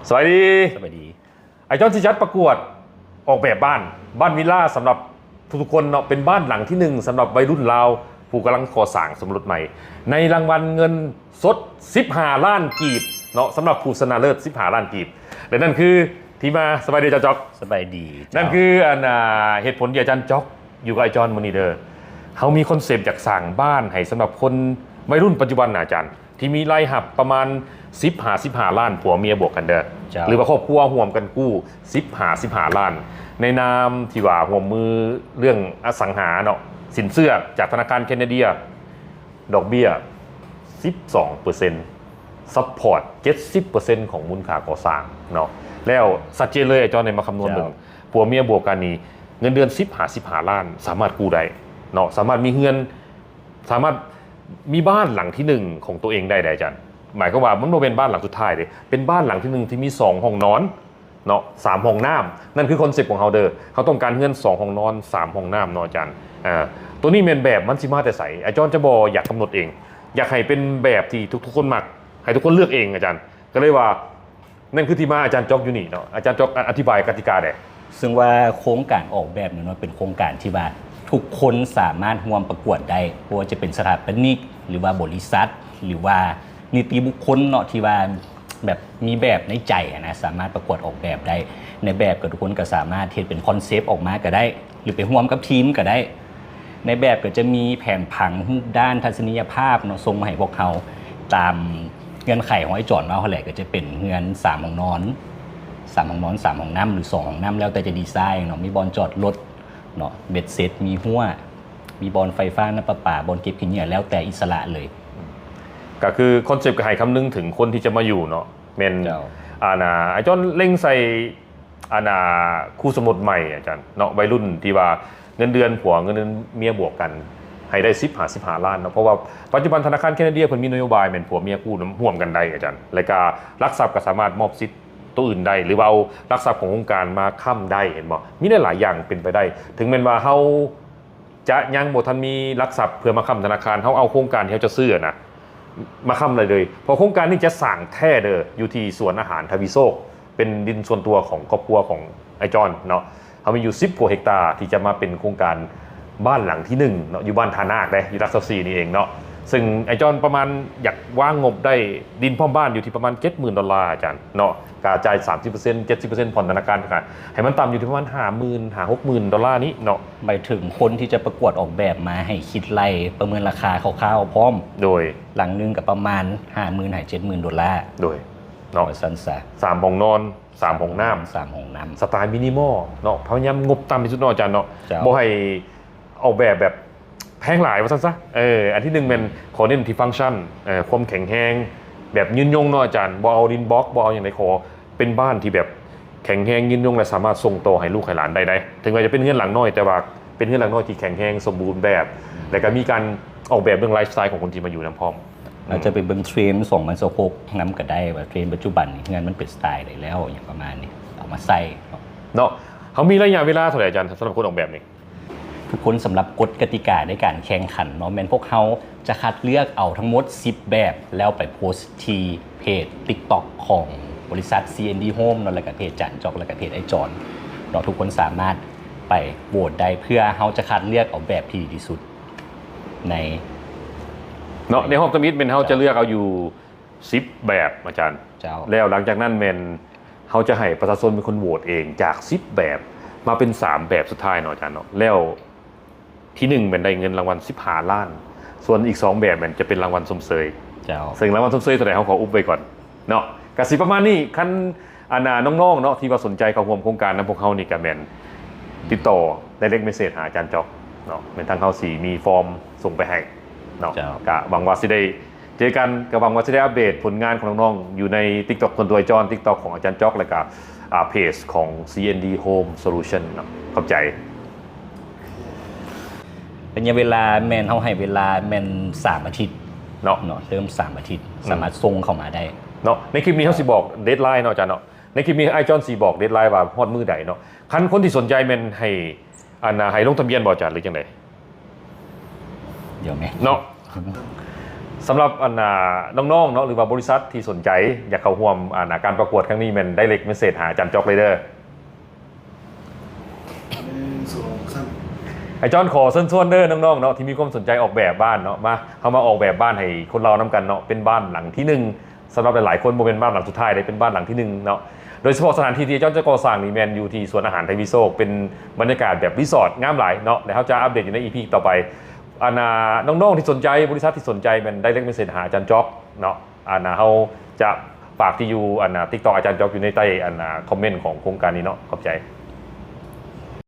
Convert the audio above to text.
สวัสดีสวัสดีไอจอนที่จัดประกวดออกแบบบ้านวิลล่าสำหรับทุกคนเนาะเป็นบ้านหลังที่หนึ่งสำหรับวัยรุ่นลาวผู้กำลังก่อสร้างสมรสใหม่ในรางวัลเงินสด15ล้านกีบเนาะสำหรับผู้ชนะเลิศ15ล้านกีบและนั่นคือที่มาสบายดีจ้าจ๊อกสบายดีนั่นคือเหตุผลที่อาจารย์จ๊อกอยู่กับไอจอนมอนิเตอร์เขามีคอนเซปต์จากสร้างบ้านให้สำหรับคนวัยรุ่นปัจจุบันนะอาจารย์ที่มีรายหับประมาณ15ล้านผัวเมียบวกกันเด้อหรือว่าครอบครัวร่วมกันกู้15ล้านในนามที่ว่าร่วมมือเรื่องอสังหาเนาะสินเชื่อจากธนาคารแคนาเดียดอกเบี้ย 12% ซัพพอร์ต 70% ของมูลค่าก่อสร้างเนาะแล้วสัดเจนเลยไอ้จอนในมาคำนวณเบิ่งผัวเมียบวกกันนี่เงินเดือน15ล้านสามารถกู้ได้เนาะสามารถมีเงินสามารถมีบ้านหลังที่หนึ่งของตัวเองได้อาจารย์หมายก็ว่ามันไม่เป็นบ้านหลังสุดท้ายเลยเป็นบ้านหลังที่หนึ่งที่มี2ห้องนอนเนาะ3ห้องน้ำนั่นคือคอนเซ็ปต์ของเขาเด้อเขาต้องการเงิน2ห้องนอน3ห้องน้ำเนาะอาจารย์ตัวนี้เป็นแบบมันสิมาแต่ใสอาจารย์จะบอกอยากกำหนดเองอยากให้เป็นแบบที่ทุกคนมักให้ทุกคนเลือกเองอาจารย์ก็เลยว่านั่นคือที่มาอาจารย์จ๊อกอยู่นี่เนาะอาจารย์จ๊อกอธิบายกติกาได้ซึ่งว่าโครงการออกแบบเนี่ยเป็นโครงการที่ว่าทุกคนสามารถร่วมประกวดได้เพราะว่าจะเป็นสถาปนิกหรือว่าบริษัทหรือว่านิติบุคคลเนาะที่ว่าแบบมีแบบในใจนะสามารถประกวดออกแบบได้ในแบบก็ทุกคนก็สามารถเฮ็ดเป็นคอนเซปต์ออกมาก็ได้หรือไปร่วมกับทีมก็ได้ในแบบก็จะมีแผนผังด้านทัศนียภาพเนาะส่งมาให้พวกเขาตามเงื่อนไขของไอ้จอนว่าเขาแหละก็จะเป็นเฮือน3ห้องนอน3ห้องนอน3ห้องน้ำหรือ2ห้องน้ำแล้วแต่จะดีไซน์เนาะมีบอลจอดรถเนาะเบ็ดเสร็จมีหัวมีบอลไฟฟ้าน้ำประปาบอลเก็บขี้เหงื่อแล้วแต่อิสระเลยก็คือคอนเซปต์ก็ให้คำนึงถึงคนที่จะมาอยู่เนาะเมนไอ้จอนเล่งใส่คู่สมุดใหม่อาจารย์เนาะวัยรุ่นที่ว่าเงินเดือนผัวเงินเดือนเมียบวกกันให้ได้15ล้านเนาะเพราะว่าปัจจุบันธนาคารแคนาเดียเพิ่นมีนโยบายเหมือนผัวเมียกู้ร่วมกันได้อาจารย์และก็รักทรัพย์ก็สามารถมอบสิทธิ์ตัวอื่นได้หรือว่าเอารักทรัพย์ขององค์การมาค้ำได้เห็นบ่มีได้หลายอย่างเป็นไปได้ถึงแม้ว่าเฮาจะยังบ่ทันมีรักทรัพย์เพื่อมาค้ำธนาคารเฮาเอาโครงการที่เฮาจะซื้อนะมาค้ำเลยเพราะโครงการนี้จะสร้างแท้เด้ออยู่ที่สวนอาหารทวีโซกเป็นดินส่วนตัวของครอบครัวของไอจอนเนาะเขามีอยู่10กว่าเฮกตาร์ที่จะมาเป็นโครงการบ้านหลังที่1เนาะอยู่บ้านทานาคได้อยู่รักษาซีนี่เองเนาะซึ่งไอจอนประมาณอยากวางงบได้ดินพร้อมบ้านอยู่ที่ประมาณ$70,000อาจารย์เนาะกระจาย 30% 70% ผ่อนธนาคารให้มันต่ำอยู่ที่ประมาณ$60,000 นี้เนาะหมายถึงคนที่จะประกวดออกแบบมาให้คิดไล่ประเมินราคาคร่าวๆพร้อมโดยหลังนึงกับประมาณ$50,000-$70,000โดยเนาะสั้นซะ3ห้องนอน3ห้องน้ำ3ห้องน้ำสไตล์มินิมอลเนาะพยายามงบต่ำที่สุดเนาะอาจารย์เนาะบ่ให้ออกแบบแพงหลายว่าซั่นซะอันที่1เป็นขอเน้นที่ฟังก์ชันความแข็งแรงแบบยืนยงเนาะอาจารย์บ่เอาดินบล็อกบ่เอาอย่างไรขอเป็นบ้านที่แบบแข็งแรงยืนยงและสามารถส่งต่อให้ลูกให้หลานได้ถึงแม้จะเป็นเรือนหลังน้อยแต่ว่าเป็นเรือนหลังน้อยที่แข็งแรงสมบูรณ์แบบและก็มีการออกแบบเรื่องไลฟ์สไตล์ของคนที่มาอยู่นำพร้อมเราจะไปเบิ่งเทรนด์2026นำก็ได้ว่าเทรนด์ปัจจุบันนี่งานมันเป็นสไตล์ได้แล้วอย่างประมาณนี้เอามาใส่เนาะเขามีระยะเวลาเท่าไหร่อาจารย์สำหรับคนออกแบบนี่ทุกคนสำหรับกฎกติกาในการแข่งขันเนาะแม่นพวกเขาจะคัดเลือกเอาทั้งหมด10แบบแล้วไปโพสต์ที่เพจ TikTok ของบริษัท CND Home เนาะแล้วก็เพจจันจ๊อกแล้วก็เพจไอจอนเนาะทุกคนสามารถไปโหวตได้เพื่อเขาจะคัดเลือกเอาแบบที่ดีที่สุดในเนาะในห้องสมิธเป็นเขาจะเลือกเอาอยู่10แบบอาจารย์แล้วหลังจากนั้นเป็นเขาจะให้ประชาชนเป็นคนโหวตเองจาก10แบบมาเป็น3แบบสุดท้ายเนาะอาจารย์เนาะแล้วที่1เป็นได้เงินรางวัล15ล้านส่วนอีก2แบบมันจะเป็นรางวัลสมเสยซึ่งรางวัลสมเสยตัวไหนเขาขออุบไว้ก่อนเนาะกสิประมาณนี้คันน้องๆเนาะที่ว่าสนใจเข้าร่วมโครงการนั้นพวกเขานี่ก็แม่นติดต่อdirect message หาอาจารย์จ๊อกเนาะเป็นทางเขาสีมีฟอร์มส่งไปให้เนาะก็หวังว่าสิได้เจอกันก็หวังว่าจะได้อัปเดตผลงานของน้องๆอยู่ใน TikTok คนตัวจอน TikTok ของอาจารย์จ๊อกแล้วก็เพจของ CND Home Solution เนาะขอบใจเป็นเวลาแมนเขาให้เวลาแมน3 อาทิตย์เนาะเริ่ม3 อาทิตย์สามารถส่งเข้ามาได้เนาะในคลิปนี้เขาสิบอกเดดไลน์เนาะอาจารย์เนาะในคลิปนี้ไอจอนสิบอกเดดไลน์ว่าฮอดมื้อใดเนาะคันคนที่สนใจแม่นให้ลงทะเบียนบ่อาจารย์หรือจังได๋เดี๋ยวแม่เนาะ สำหรับน้องๆเนาะหรือว่าบริษัทที่สนใจอยากเข้าร่วมการประกวดครั้งนี้แมันได้เล็กเมสเซจหาอาจารย์จ๊อกเลยเด้อไอ้จอนขอเชิญชวนเด้อน้องๆเนาะที่มีความสนใจออกแบบบ้านเนาะมาเข้ามาออกแบบบ้านให้คนเรานํกันเนาะเป็นบ้านหลังที่หนึ่งสำหรับหลายๆคนบ่เป็นบ้านหลังสุดท้ายได้เป็นบ้านหลังที่หนึ่งเนาะโดยเฉพาะสถานที่ที่จอนจะก่อสร้างนี่แมนอยู่ที่สวนอาหารไทยวิโซกเป็นบรรยากาศแบบรีสอร์ทงามหลายเนาะเดี๋ยวเขาจะอัปเดตอยู่ใน EP ต่อไปน้องๆที่สนใจบริษัทที่สนใจมันได้เล็กเมสเซจหาอาจารย์จ๊อกเนาะเขาจะฝากที่อยู่TikTok อาจารย์จ๊อกอยู่ในใต้คอมเมนต์ของโครงการนี้เนาะขอบใจ